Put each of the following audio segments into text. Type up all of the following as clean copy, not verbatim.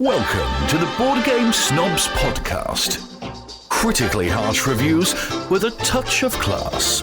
Welcome to the Board Game Snobs podcast. Critically harsh reviews with a touch of class.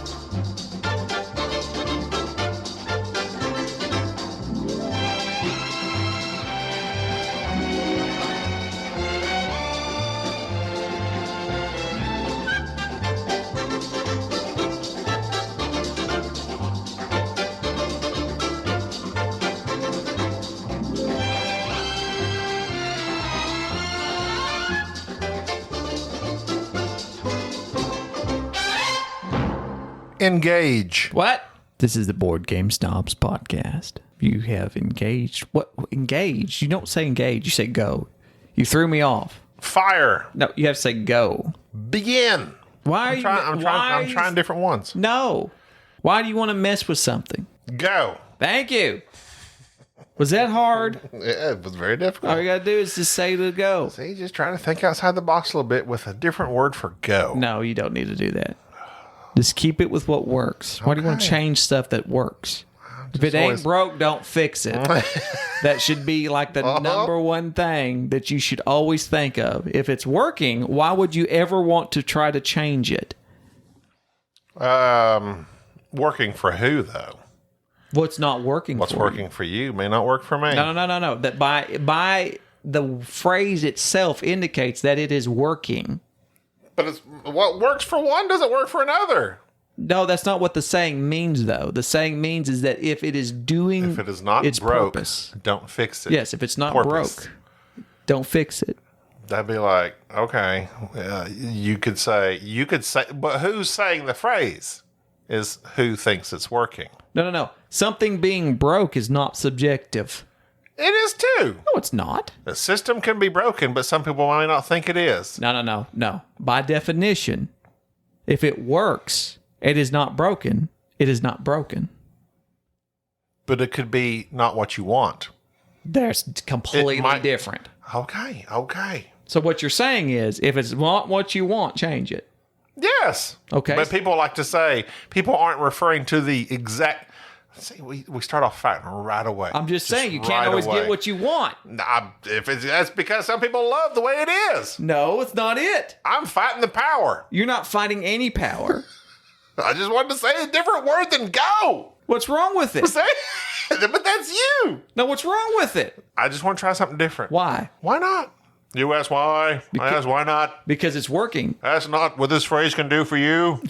Engage. What? This is the Board Game Snobs podcast. You have engaged. What? Engaged? You don't say engage. You say go. You threw me off. Fire. No, you have to say go. Begin. Why? I'm trying different ones. No. Why do you want to mess with something? Go. Thank you. Was that hard? Yeah, it was very difficult. All you gotta do is just say the go. See, just trying to think outside the box a little bit with a different word for go. No, you don't need to do that. Just keep it with what works. Why do you want to change stuff that works? If it ain't broke, don't fix it. That should be like the number one thing that you should always think of. If it's working, why would you ever want to try to change it? Working for who, though? What's not working What's for working for you may not work for me. No. That by the phrase itself indicates that it is working. But it's what works for one doesn't work for another. No, that's not what the saying means, though. The saying means is that if it is doing If it is not its broke, purpose. don't fix it. Yes, if it's not Porpoise. broke, don't fix it. That'd be like, okay, you could say, but who's saying the phrase is who thinks it's working. No. Something being broke is not subjective. It is too. No, it's not. The system can be broken, but some people might not think it is. No. By definition, if it works, it is not broken. It is not broken. But it could be not what you want. There's completely different. Okay. So what you're saying is, if it's not what you want, change it. Yes. Okay. But people like to say, people aren't referring to the exact... See, we start off fighting right away. I'm just saying, you can't always get what you want. That's because some people love the way it is. No, it's not it. I'm fighting the power. You're not fighting any power. I just wanted to say a different word than go. What's wrong with it? But that's you. No, what's wrong with it? I just want to try something different. Why? Why not? You ask why. I ask why not. Because it's working. That's not what this phrase can do for you.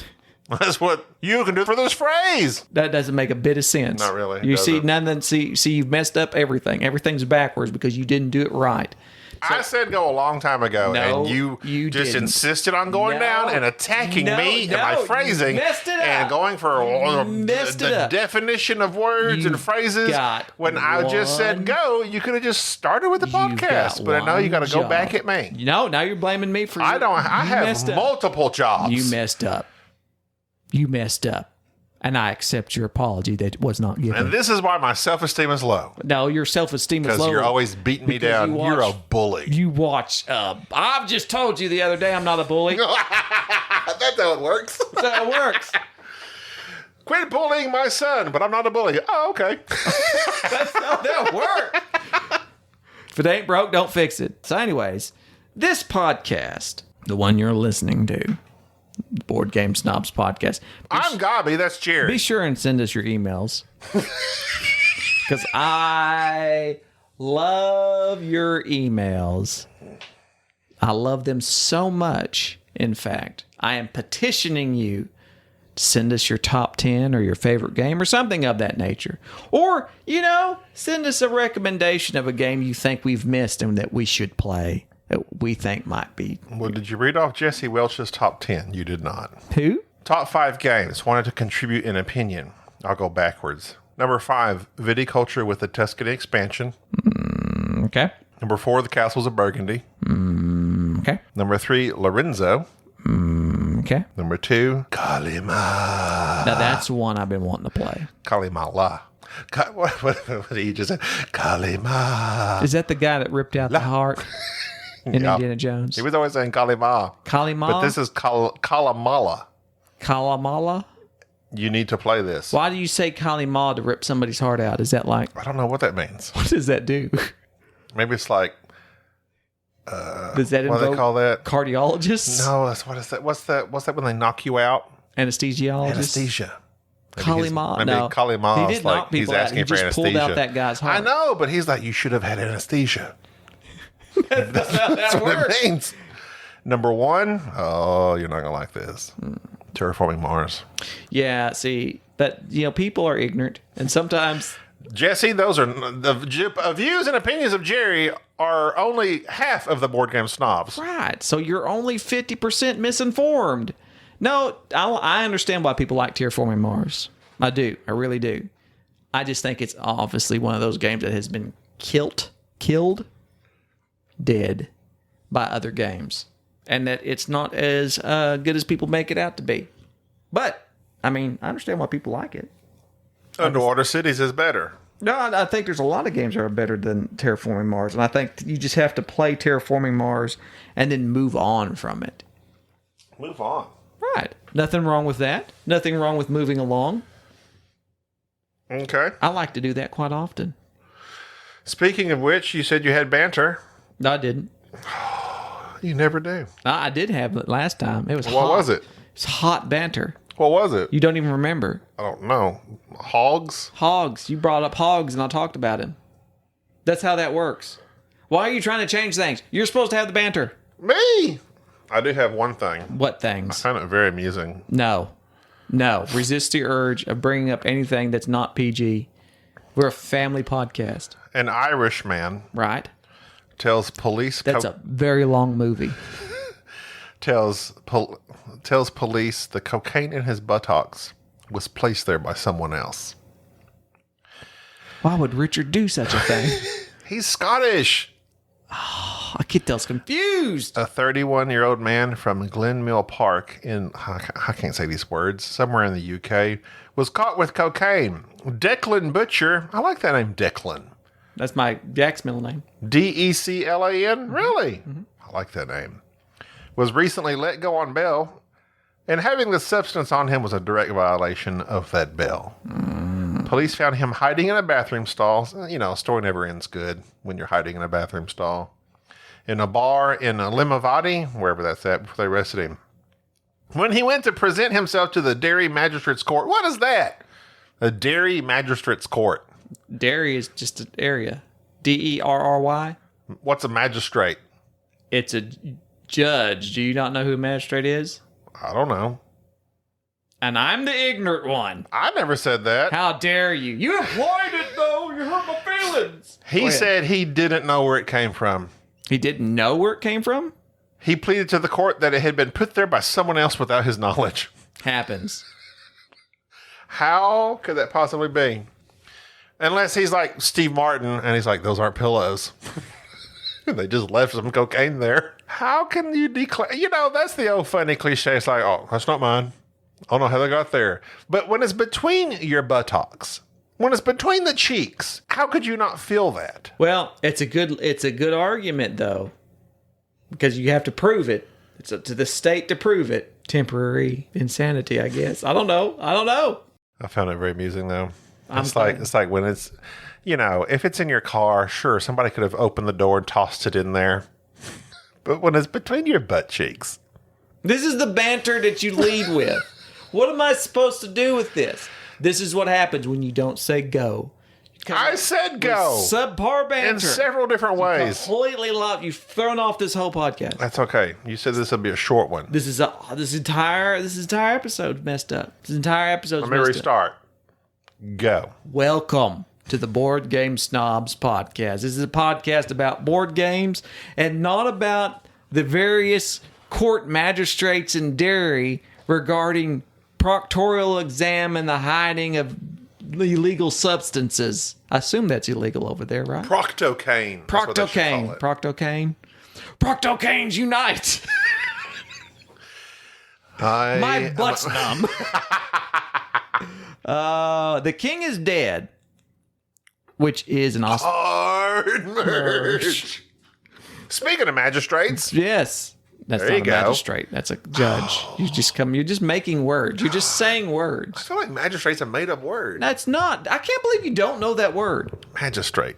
That's what you can do for this phrase. That doesn't make a bit of sense. Not really. You see, you've messed up everything. Everything's backwards because you didn't do it right. I said go a long time ago, No, and you just didn't. insisted on going down and attacking me and my phrasing you messed it up. and going for the definition of words and phrases. When I just said go, you could have just started with the podcast. But I know you got to go back at me. No, now you're blaming me for. I have multiple jobs. You messed up. And I accept your apology that was not given. And this is why my self-esteem is low. No, your self-esteem is low. Because you're always beating me down. You're a bully. You watch. I've just told you the other day I'm not a bully. That's how it works. That's how it works. Quit bullying my son, but I'm not a bully. Oh, okay. That's how that works. If it ain't broke, don't fix it. So anyways, this podcast, the one you're listening to, the Board Game Snobs podcast. I'm Gaby. That's Jerry. Be sure and send us your emails. Because I love your emails. I love them so much. In fact, I am petitioning you to send us your top 10 or your favorite game or something of that nature. Or, send us a recommendation of a game you think we've missed and that we should play. That we think might be. Well, did you read off Jesse Welch's top 10? You did not. Who? Top 5 games. Wanted to contribute an opinion. I'll go backwards. Number 5, Viticulture with the Tuscany expansion. Okay. Number 4, The Castles of Burgundy. Okay. Number 3, Lorenzo. Okay. Number 2, Kalima. Now that's one I've been wanting to play. Kalimala. What did you just say? Kalima. Is that the guy that ripped out the heart in Indiana Jones? He was always saying Kalima. Kalima? But this is Kalamala. Kalamala? You need to play this. Why do you say Kalima to rip somebody's heart out? Is that like... I don't know what that means. What does that do? Maybe it's like Does that involve what do they call that? Cardiologists? No, what is that? What's that when they knock you out? Anesthesiologists? Anesthesia. Kalima? No. Kalima. He did knock people he's out. asking He for just anesthesia. pulled out that guy's heart. I know, but he's like, you should have had anesthesia. That's how that What works. it means. Number 1. Oh, you're not going to like this. Terraforming Mars. Yeah, see, but, people are ignorant. And sometimes... Jesse, those are the views and opinions of Jerry are only half of the board game snobs. Right. So you're only 50% misinformed. No, I understand why people like Terraforming Mars. I do. I really do. I just think it's obviously one of those games that has been killed, dead by other games. And that it's not as good as people make it out to be. But, I understand why people like it. Underwater Cities is better. No, I think there's a lot of games that are better than Terraforming Mars. And I think you just have to play Terraforming Mars and then move on from it. Move on. Right. Nothing wrong with that. Nothing wrong with moving along. Okay. I like to do that quite often. Speaking of which, you said you had banter. No, I didn't. You never do. I did have it last time. It was hot. What was it? It's hot banter. What was it? You don't even remember. I don't know. Hogs? Hogs. You brought up Hogs and I talked about him. That's how that works. Why are you trying to change things? You're supposed to have the banter. Me? I do have one thing. What things? I find it very amusing. No. Resist the urge of bringing up anything that's not PG. We're a family podcast. An Irishman Right? tells police... That's a very long movie. tells police the cocaine in his buttocks was placed there by someone else. Why would Richard do such a thing? He's Scottish. I get those confused. A 31-year-old man from Glenmill Park in, I can't say these words, somewhere in the UK, was caught with cocaine. Declan Butcher, I like that name, Declan. That's my Jack's middle name. Declan? Really? Mm-hmm. I like that name. Was recently let go on bail, and having the substance on him was a direct violation of that bail. Police found him hiding in a bathroom stall. A story never ends good when you're hiding in a bathroom stall. In a bar in Limavady, wherever that's at, before they arrested him. When he went to present himself to the Derry Magistrates Court, what is that? A Derry Magistrates Court. Derry is just an area. Derry. What's a magistrate? It's a judge. Do you not know who a magistrate is? I don't know. And I'm the ignorant one. I never said that. How dare you? You implied it, though. You hurt my feelings. He said he didn't know where it came from. He didn't know where it came from? He pleaded to the court that it had been put there by someone else without his knowledge. Happens. How could that possibly be? Unless he's like Steve Martin and he's like, those aren't pillows. They just left some cocaine there. How can you declare? That's the old funny cliche. It's like, oh, that's not mine. I don't know how they got there. But when it's between your buttocks, when it's between the cheeks, how could you not feel that? Well, it's a good argument, though, because you have to prove it. It's up to the state to prove it. Temporary insanity, I guess. I don't know. I found it very amusing, though. It's like when it's, if it's in your car, sure, somebody could have opened the door and tossed it in there. But when it's between your butt cheeks. This is the banter that you lead with. What am I supposed to do with this? This is what happens when you don't say go. I said go. Subpar banter. In several different ways. Completely you've thrown off this whole podcast. That's okay. You said this would be a short one. This entire episode messed up. This entire episode messed up. Let me restart. Go. Welcome to the Board Game Snobs podcast. This is a podcast about board games and not about the various court magistrates in Derry regarding proctorial exam and the hiding of illegal substances. I assume that's illegal over there, right? Proctocaine. Proctocaines unite. My butt's numb. The king is dead, which is an awesome... Hard merch. Speaking of magistrates. Yes. That's there not you a go. magistrate. That's a judge. You're just making words. You're just saying I words. feel like magistrate's a made-up word. That's not. I can't believe you don't know that word. Magistrate.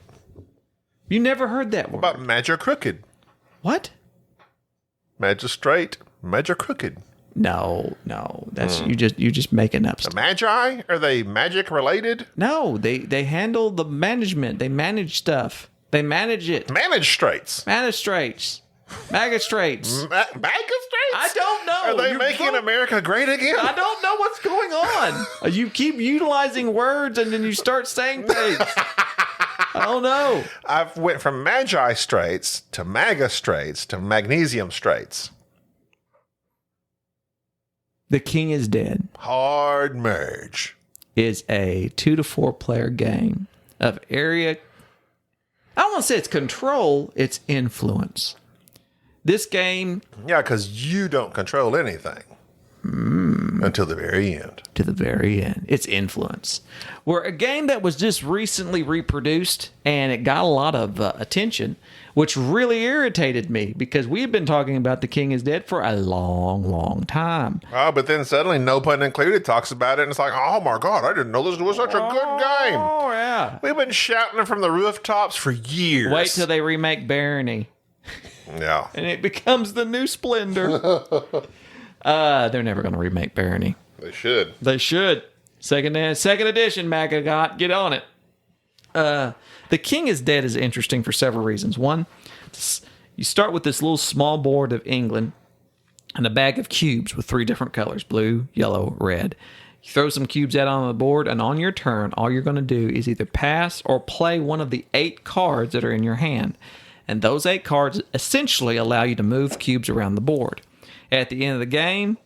You never heard that word. What about Magic Crooked? What? Magistrate, crooked. No. That's you just making up The stuff. Magi? Are they magic related? No, they handle the management. They manage stuff. They manage it. Magistrates. Magistrates. Magistrates. Magistrates? I don't know. Are they You're making both- America great again? I don't know what's going on. You keep utilizing words and then you start saying things. I don't know. I've went from Magi straits to MAGA straits to magnesium straits. The King is Dead Hard merge. is a 2 to 4 player game of area. I don't want to say it's control, it's influence. This game, Yeah, because you don't control anything until the very end. to the very end, it's influence. We're a game that was just recently reproduced and it got a lot of attention, which really irritated me because we've been talking about The King is Dead for a long time. Oh, but then suddenly, no pun included, talks about it, and it's like, oh my God, I didn't know this was such a good game. Oh, yeah. We've been shouting it from the rooftops for years. Wait till they remake Barony. Yeah. And it becomes the new Splendor. They're never going to remake Barony. They should. They should. Second edition, Magagot. Get on it. The King is Dead is interesting for several reasons. One, you start with this little small board of England and a bag of cubes with 3 different colors, blue, yellow, red. You throw some cubes out on the board, and on your turn, all you're going to do is either pass or play one of the 8 cards that are in your hand. And those 8 cards essentially allow you to move cubes around the board. At the end of the game,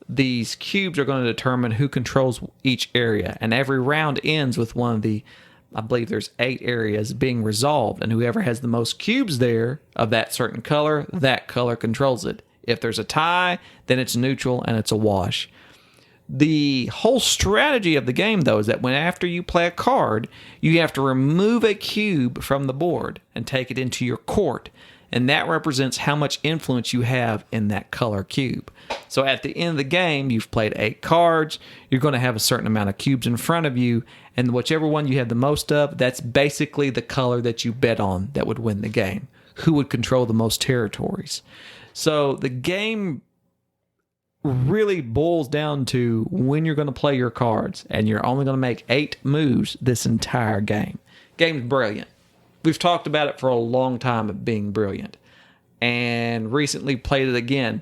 these cubes are going to determine who controls each area. And every round ends with one of the, I believe there's 8 areas being resolved. And whoever has the most cubes there of that certain color, that color controls it. If there's a tie, then it's neutral and it's a wash. The whole strategy of the game, though, is that when after you play a card, you have to remove a cube from the board and take it into your court. And that represents how much influence you have in that color cube. So at the end of the game, you've played 8 cards. You're going to have a certain amount of cubes in front of you. And whichever one you have the most of, that's basically the color that you bet on that would win the game. Who would control the most territories? So the game really boils down to when you're going to play your cards, and you're only going to make 8 moves this entire game. Game's brilliant. We've talked about it for a long time of being brilliant, and recently played it again.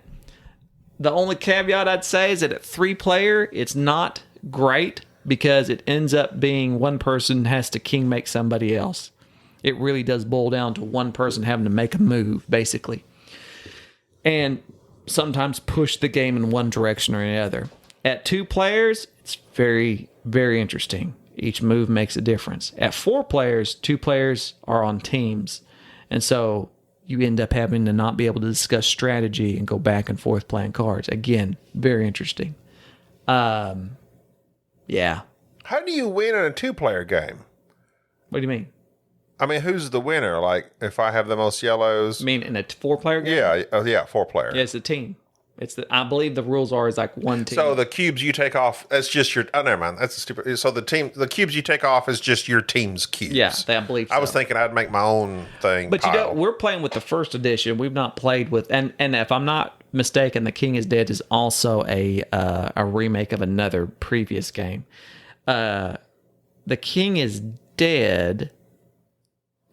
The only caveat I'd say is that at 3 player, it's not great because it ends up being one person has to king make somebody else. It really does boil down to one person having to make a move, basically. And sometimes push the game in one direction or another. At 2 players, it's very, very interesting. Each move makes a difference. At 4 players, 2 players are on teams. And so you end up having to not be able to discuss strategy and go back and forth playing cards. Again, very interesting. Yeah. How do you win in a 2-player game? What do you mean? I mean, who's the winner? Like, if I have the most yellows? I mean, in a 4-player game? Yeah, 4-player. Yeah, it's a team. I believe the rules are is like one team. So the cubes you take off, that's just your. Oh, never mind. That's stupid. So the cubes you take off is just your team's cubes. Yeah, I believe so. I was thinking I'd make my own thing. But pile. you know, we're playing with the first edition. We've not played with, and if I'm not mistaken, The King is Dead is also a remake of another previous game. The King is Dead,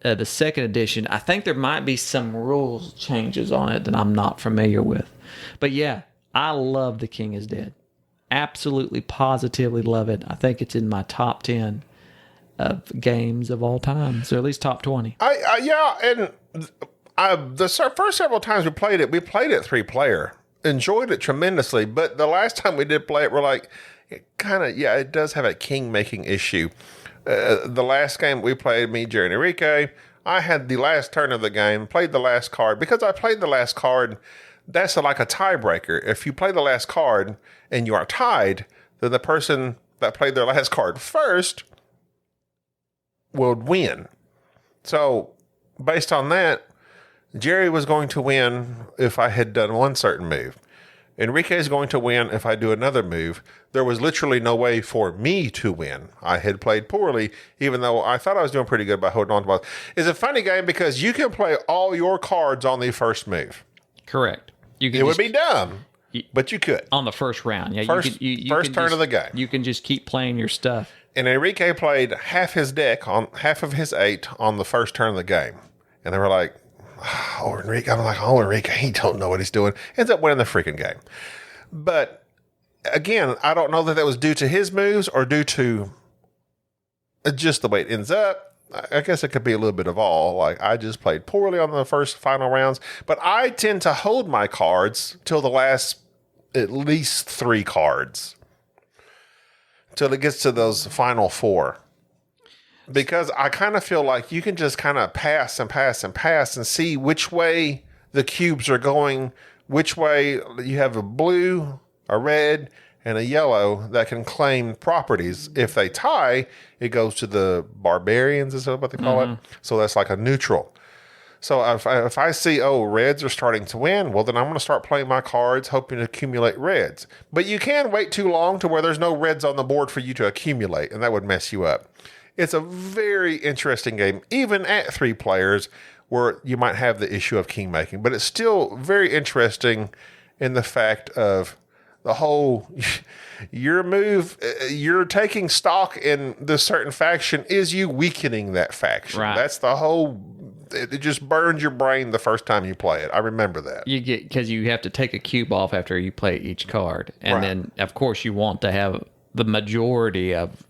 the second edition. I think there might be some rules changes on it that I'm not familiar with. But yeah, I love The King is Dead. Absolutely, positively love it. I think it's in my top 10 of games of all time. So at least top 20. Yeah, and the first several times we played it 3-player. Enjoyed it tremendously. But the last time we did play it, we're like, it does have a king-making issue. The last game we played, me, Jerry, and Enrique, I had the last turn of the game, played the last card. Because I played the last card, that's like a tiebreaker. If you play the last card and you are tied, then the person that played their last card first will win. So, based on that, Jerry was going to win if I had done one certain move. Enrique is going to win if I do another move. There was literally no way for me to win. I had played poorly, even though I thought I was doing pretty good by holding on to balls. It's a funny game because you can play all your cards on the first move. Correct. It would be dumb, but you could. On the first round. Yeah, First turn of the game. You can just keep playing your stuff. And Enrique played half his deck on half of his 8 on the first turn of the game. And they were like, oh, Enrique. I'm like, oh, Enrique, he don't know what he's doing. Ends up winning the freaking game. But again, I don't know that was due to his moves or due to just the way it ends up. I guess it could be a little bit of all. Like, I just played poorly on the first final rounds. But I tend to hold my cards till the last at least 3 cards. Till it gets to those final 4. Because I kind of feel like you can just kind of pass and see which way the cubes are going, which way you have a blue, a red, and a yellow that can claim properties. If they tie, it goes to the barbarians, is what they call it. So that's like a neutral. So if I see, reds are starting to win, well, then I'm going to start playing my cards, hoping to accumulate reds. But you can wait too long to where there's no reds on the board for you to accumulate, and that would mess you up. It's a very interesting game, even at 3 players, where you might have the issue of king making. But it's still very interesting in the fact of the whole, your move, you're taking stock in this certain faction, is you weakening that faction. Right. That's the whole, it just burns your brain the first time you play it. I remember that. Because you have to take a cube off after you play each card. And then, of course, you want to have the majority of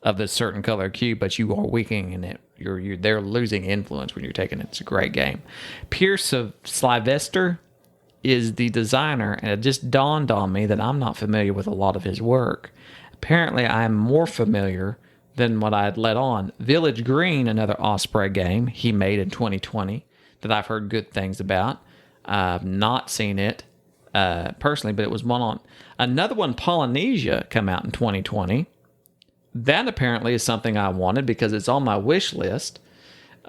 a certain color cube, but you are weakening it. They're losing influence when you're taking it. It's a great game. Pierce of Sylvester is the designer, and it just dawned on me that I'm not familiar with a lot of his work. Apparently, I'm more familiar than what I had let on. Village Green, another Osprey game he made in 2020 that I've heard good things about. I've not seen it personally, but it was one on another one, Polynesia, come out in 2020. That apparently is something I wanted because it's on my wish list.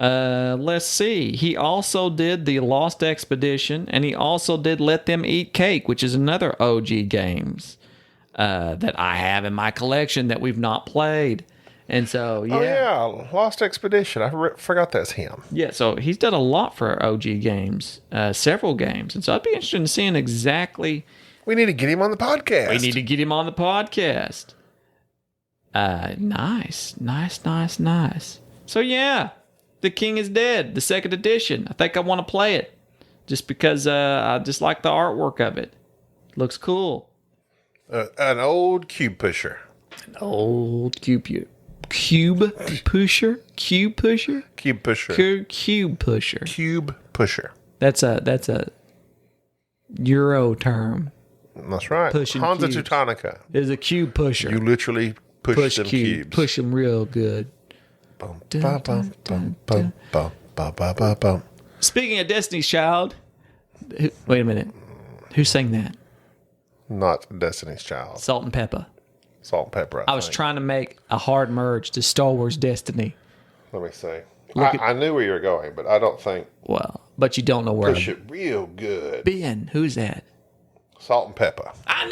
Let's see. He also did the Lost Expedition, and he also did Let Them Eat Cake, which is another OG games that I have in my collection that we've not played. And so, yeah. Oh, yeah. Lost Expedition. I forgot that's him. Yeah, so he's done a lot for OG games, several games. And so I'd be interested in seeing exactly. We need to get him on the podcast. Nice. So yeah, The King is Dead, the 2nd edition. I think I want to play it just because I just like the artwork of it. Looks cool. An old cube pusher. An old cube pusher. Cube pusher. That's a Euro term. That's right. Pushing Hansa cubes. Teutonica Is a cube pusher. You literally push them cubes. Push them real good. Bum, ba, bum, bum, bum, bum, ba, ba, ba, bum. Speaking of Destiny's Child, wait a minute. Who sang that? Not Destiny's Child. Salt and Pepper. Salt and Pepper. I was trying to make a hard merge to Star Wars Destiny. Let me see. I knew where you were going, but I don't think. Well, but you don't know where. Push it real good. Ben, who's that? Salt and Pepper. I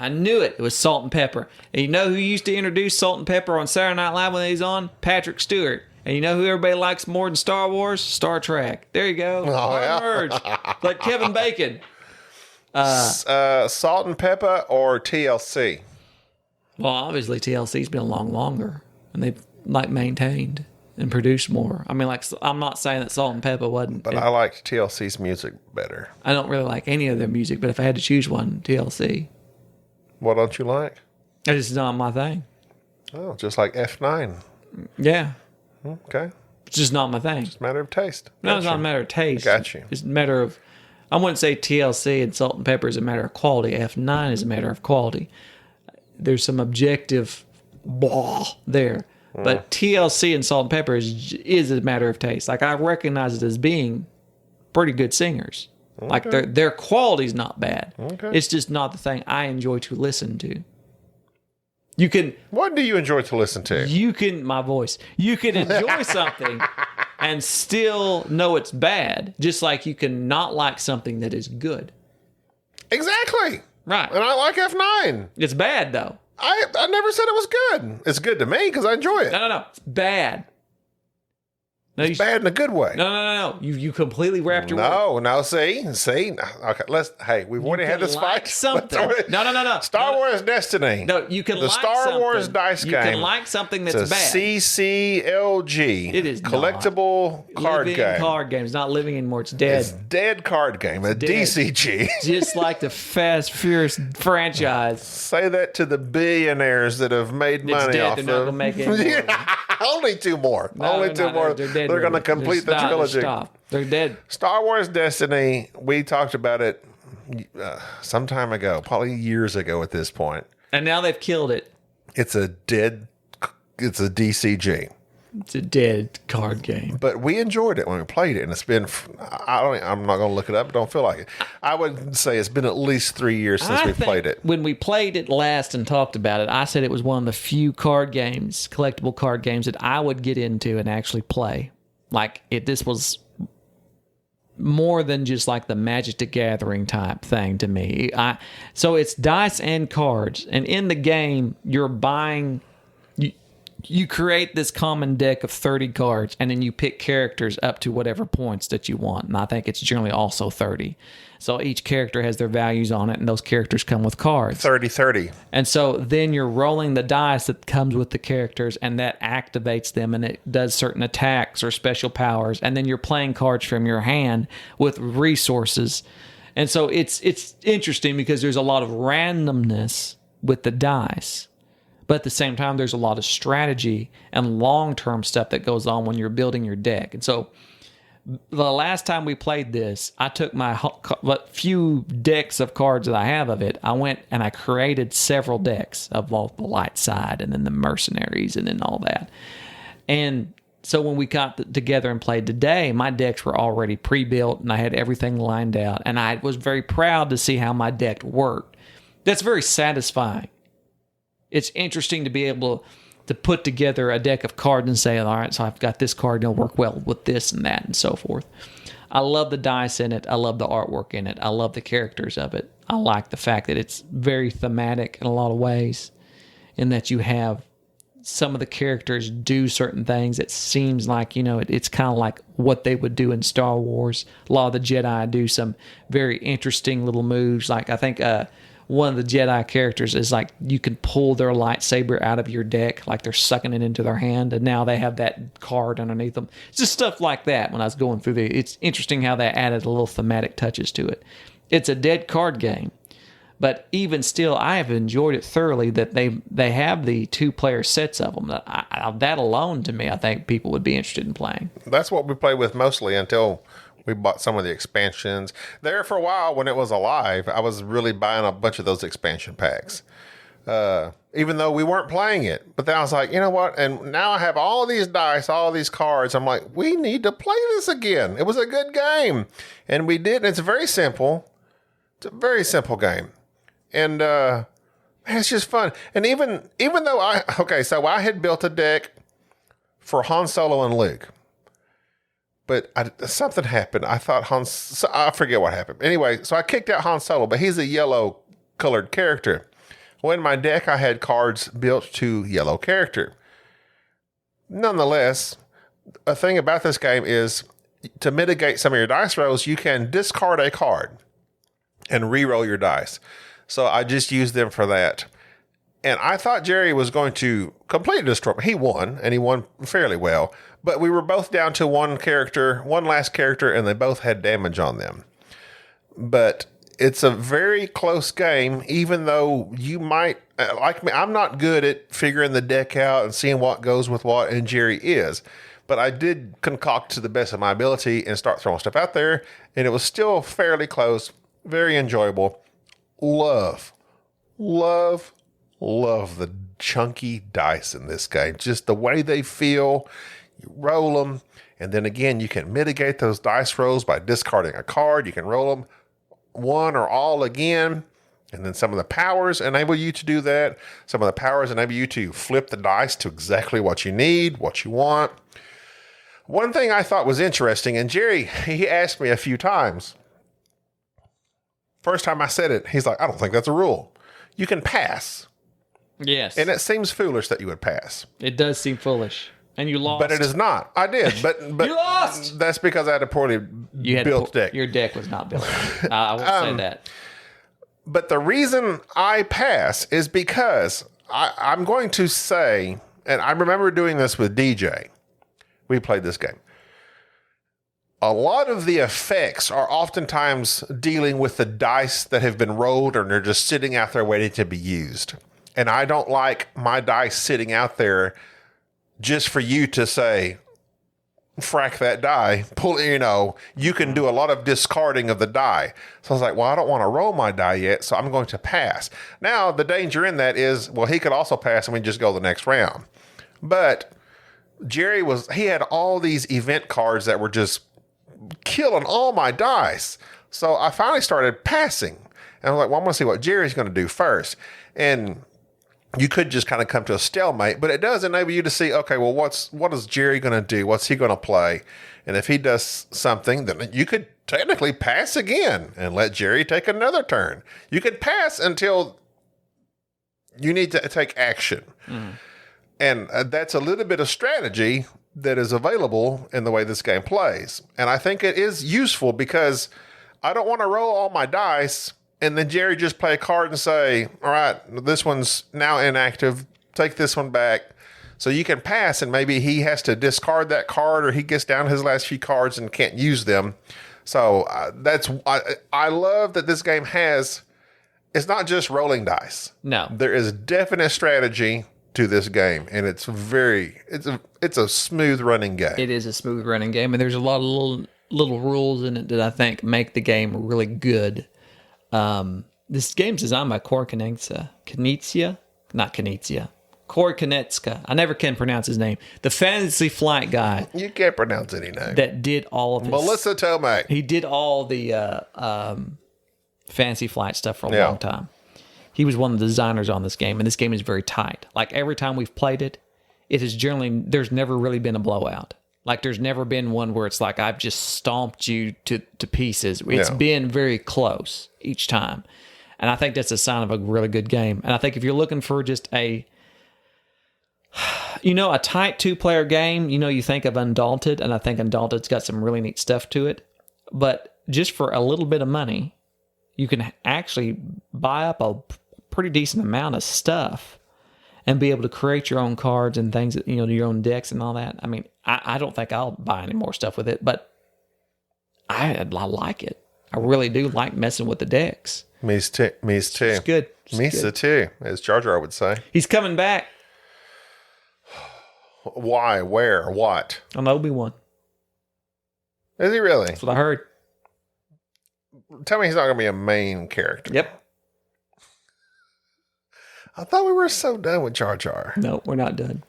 knew it. It was Salt and Pepper. And you know who used to introduce Salt and Pepper on Saturday Night Live when he's on? Patrick Stewart. And you know who everybody likes more than Star Wars? Star Trek. There you go. Merge. Like Kevin Bacon. Salt and Pepper or TLC? Well, obviously TLC's been along longer, and they've maintained and produced more. I mean, I'm not saying that Salt and Pepper wasn't. But I liked TLC's music better. I don't really like any of their music, but if I had to choose one, TLC. What don't you like? It's just not my thing. Oh, just like F9. Yeah. Okay. It's just not my thing. It's a matter of taste. No, it's not a matter of taste. Got you. It's a matter of, I wouldn't say TLC and Salt and Pepper is a matter of quality. F9 is a matter of quality. There's some objective blah there. But TLC and Salt and Pepper is a matter of taste. Like, I recognize it as being pretty good singers. Okay. Like, their quality's not bad. Okay. It's just not the thing I enjoy to listen to. You can... What do you enjoy to listen to? My voice. You can enjoy something and still know it's bad, just like you can not like something that is good. Exactly. Right. And I like F9. It's bad, though. I never said it was good. It's good to me because I enjoy it. No. It's bad. No, It's bad in a good way. No. You completely wrapped your No. See. Okay, we've already had this like fight. something. No. Star Wars Destiny. No, you can the like Star something. Wars dice game. You can like something that's it's a bad. CCLG. It is collectible not. card living game. Card game. It's not living anymore. It's dead. It's dead card game. A dead. DCG. Just like the Fast Furious franchise. Say that to the billionaires that have made money dead. off They're not gonna make it anymore. Only two more. Only two more. They're going to complete the trilogy. Stop. They're dead. Star Wars Destiny. We talked about it some time ago, probably years ago at this point. And now they've killed it. It's a DCG. It's a dead card game. But we enjoyed it when we played it, and it's been. I'm not going to look it up. Don't feel like it. I would say it's been at least 3 years since we played it. When we played it last and talked about it, I said it was one of the few card games, collectible card games, that I would get into and actually play. Like this was more than just like the Magic the Gathering type thing to me. So it's dice and cards, and in the game you're buying. You create this common deck of 30 cards, and then you pick characters up to whatever points that you want. And I think it's generally also 30. So each character has their values on it, and those characters come with cards. 30-30. And so then you're rolling the dice that comes with the characters, and that activates them, and it does certain attacks or special powers. And then you're playing cards from your hand with resources. And so it's interesting because there's a lot of randomness with the dice. But at the same time, there's a lot of strategy and long-term stuff that goes on when you're building your deck. And so the last time we played this, I took my few decks of cards that I have of it. I went and I created several decks of both the light side and then the mercenaries and then all that. And so when we got together and played today, my decks were already pre-built and I had everything lined out. And I was very proud to see how my deck worked. That's very satisfying. It's interesting to be able to put together a deck of cards and say, all right, so I've got this card, it'll work well with this and that and so forth. I love the dice in it. I love the artwork in it. I love the characters of it. I like the fact that it's very thematic in a lot of ways, in that you have some of the characters do certain things. It seems like, it's kind of like what they would do in Star Wars. A lot of the Jedi do some very interesting little moves. Like I think one of the Jedi characters is like you can pull their lightsaber out of your deck, like they're sucking it into their hand, and now they have that card underneath them. It's just stuff like that. When I was going through it's interesting how they added a little thematic touches to it. It's a dead card game, but even still, I have enjoyed it thoroughly. That they have the 2-player sets of them. That alone, to me, I think people would be interested in playing. That's what we play with mostly until we bought some of the expansions. There for a while when it was alive, I was really buying a bunch of those expansion packs. Even though we weren't playing it. But then I was like, you know what? And now I have all these dice, all these cards. I'm like, we need to play this again. It was a good game. And we did. It's very simple. It's a very simple game. And man, it's just fun. And even though so I had built a deck for Han Solo and Luke. But something happened. I thought I forget what happened. Anyway, so I kicked out Han Solo, but he's a yellow colored character. Well, in my deck, I had cards built to yellow character. Nonetheless, a thing about this game is to mitigate some of your dice rolls, you can discard a card and re-roll your dice. So I just used them for that. And I thought Jerry was going to completely destroy me. He won, and he won fairly well. But we were both down to one last character, and they both had damage on them. But it's a very close game, even though you might, like me, I'm not good at figuring the deck out and seeing what goes with what, and Jerry is. But I did concoct to the best of my ability and start throwing stuff out there, and it was still fairly close, very enjoyable. Love the chunky dice in this game. Just the way they feel. You roll them, and then again, you can mitigate those dice rolls by discarding a card. You can roll them one or all again, and then some of the powers enable you to do that. Some of the powers enable you to flip the dice to exactly what you need, what you want. One thing I thought was interesting, and Jerry, he asked me a few times, First time I said it, he's like, I don't think that's a rule. You can pass. Yes. And it seems foolish that you would pass. It does seem foolish. And you lost. But it is not. I did. But You lost. That's because I had a poorly built deck. Your deck was not built. I will say that. But the reason I pass is because I'm going to say, and I remember doing this with DJ. We played this game. A lot of the effects are oftentimes dealing with the dice that have been rolled and they're just sitting out there waiting to be used. And I don't like my dice sitting out there just for you to say, frack that die, you can do a lot of discarding of the die. So I was like, well, I don't want to roll my die yet, so I'm going to pass. Now, the danger in that is, well, he could also pass and we just go the next round. But Jerry he had all these event cards that were just killing all my dice. So I finally started passing. And I was like, well, I'm going to see what Jerry's going to do first. And you could just kind of come to a stalemate, but it does enable you to see, okay, well, what is Jerry going to do? What's he going to play? And if he does something, then you could technically pass again and let Jerry take another turn. You could pass until you need to take action. And that's a little bit of strategy that is available in the way this game plays. And I think it is useful because I don't want to roll all my dice and then Jerry just play a card and say, all right, this one's now inactive. Take this one back. So you can pass and maybe he has to discard that card or he gets down his last few cards and can't use them. So I love that this game it's not just rolling dice. No. There is definite strategy to this game, and it's a smooth running game. It is a smooth running game, and there's a lot of little rules in it that I think make the game really good. This game's designed by Corey Konetska. I never can pronounce his name. The Fantasy Flight guy. You can't pronounce any name. That did all of his... Melissa Tomei. He did all the Fantasy Flight stuff for a long time. He was one of the designers on this game, and this game is very tight. Like, every time we've played it, there's never really been a blowout. Like, there's never been one where it's like, I've just stomped you to pieces. It's been very close each time. And I think that's a sign of a really good game. And I think if you're looking for just a tight two-player game, you think of Undaunted, and I think Undaunted's got some really neat stuff to it. But just for a little bit of money, you can actually buy up a pretty decent amount of stuff and be able to create your own cards and things, your own decks and all that. I mean, I don't think I'll buy any more stuff with it, but I like it. I really do like messing with the decks. Me too. It's good. Me too, as Jar Jar would say. He's coming back. Why? Where? What? On Obi-Wan. Is he really? That's what I heard. Tell me he's not going to be a main character. Yep. I thought we were so done with Jar Jar. No, we're not done.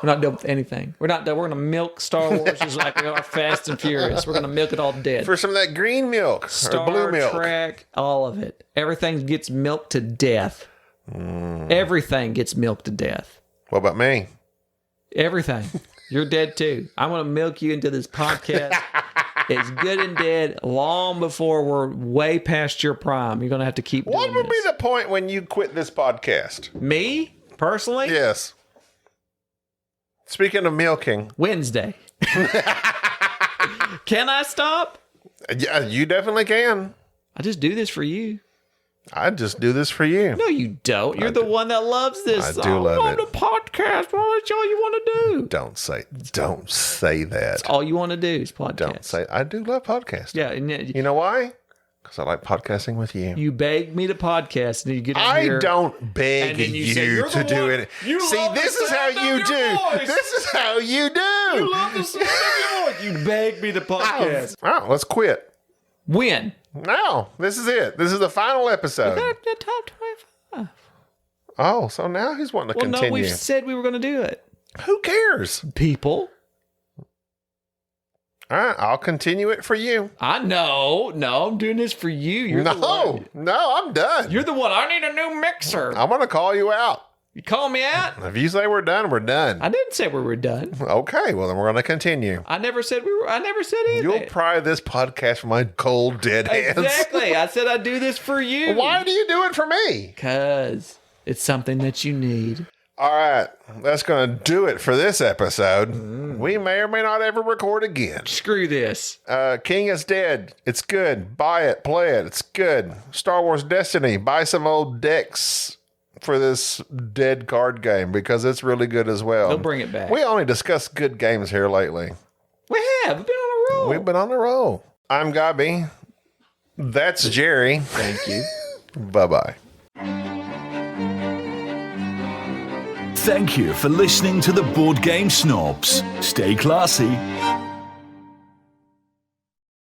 We're not done with anything. We're not done. We're going to milk Star Wars just like we are Fast and Furious. We're going to milk it all dead. For some of that green milk or blue milk. Star Trek, all of it. Everything gets milked to death. Everything gets milked to death. What about me? Everything. You're dead too. I'm going to milk you into this podcast. It's good and dead long before we're way past your prime. You're going to have to keep doing What would this. be the point when you quit this podcast? Me? Personally? Yes. Speaking of milking. Wednesday. Can I stop? Yeah, you definitely can. I just do this for you. I just do this for you. No, you don't. You're the one that loves this. I do love it. The podcast. Well, that's all you want to do. Don't say that. That's all you want to do is podcast. Don't say. I do love podcasting. Yeah. And you know why? Because I like podcasting with you. You beg me to podcast, and you get in here. I don't beg you to do it. See, this is how you do. This is how you do. You love the sound of your voice. You beg me to podcast. Oh, let's quit. When? No, this is it. This is the final episode. The top 25. Oh, so now he's wanting to continue. No, we've said we were going to do it. Who cares? People. All right, I'll continue it for you. I know. No, I'm doing this for you. You're the one. No, I'm done. You're the one. I need a new mixer. I'm going to call you out. You call me out? If you say we're done, we're done. I didn't say we were done. Okay, well then we're going to continue. I never said we were. I never said anything. You'll pry this podcast from my cold, dead hands. Exactly. I said I'd do this for you. Why do you do it for me? Because it's something that you need. All right, that's going to do it for this episode. We may or may not ever record again. Screw this. King is Dead. It's good. Buy it. Play it. It's good. Star Wars Destiny. Buy some old decks for this dead card game because it's really good as well. They'll bring it back. We only discuss good games here lately. We have. We've been on a roll. We've been on a roll. I'm Gaby. That's Jerry. Thank you. Bye-bye. Thank you for listening to the Board Game Snobs. Stay classy.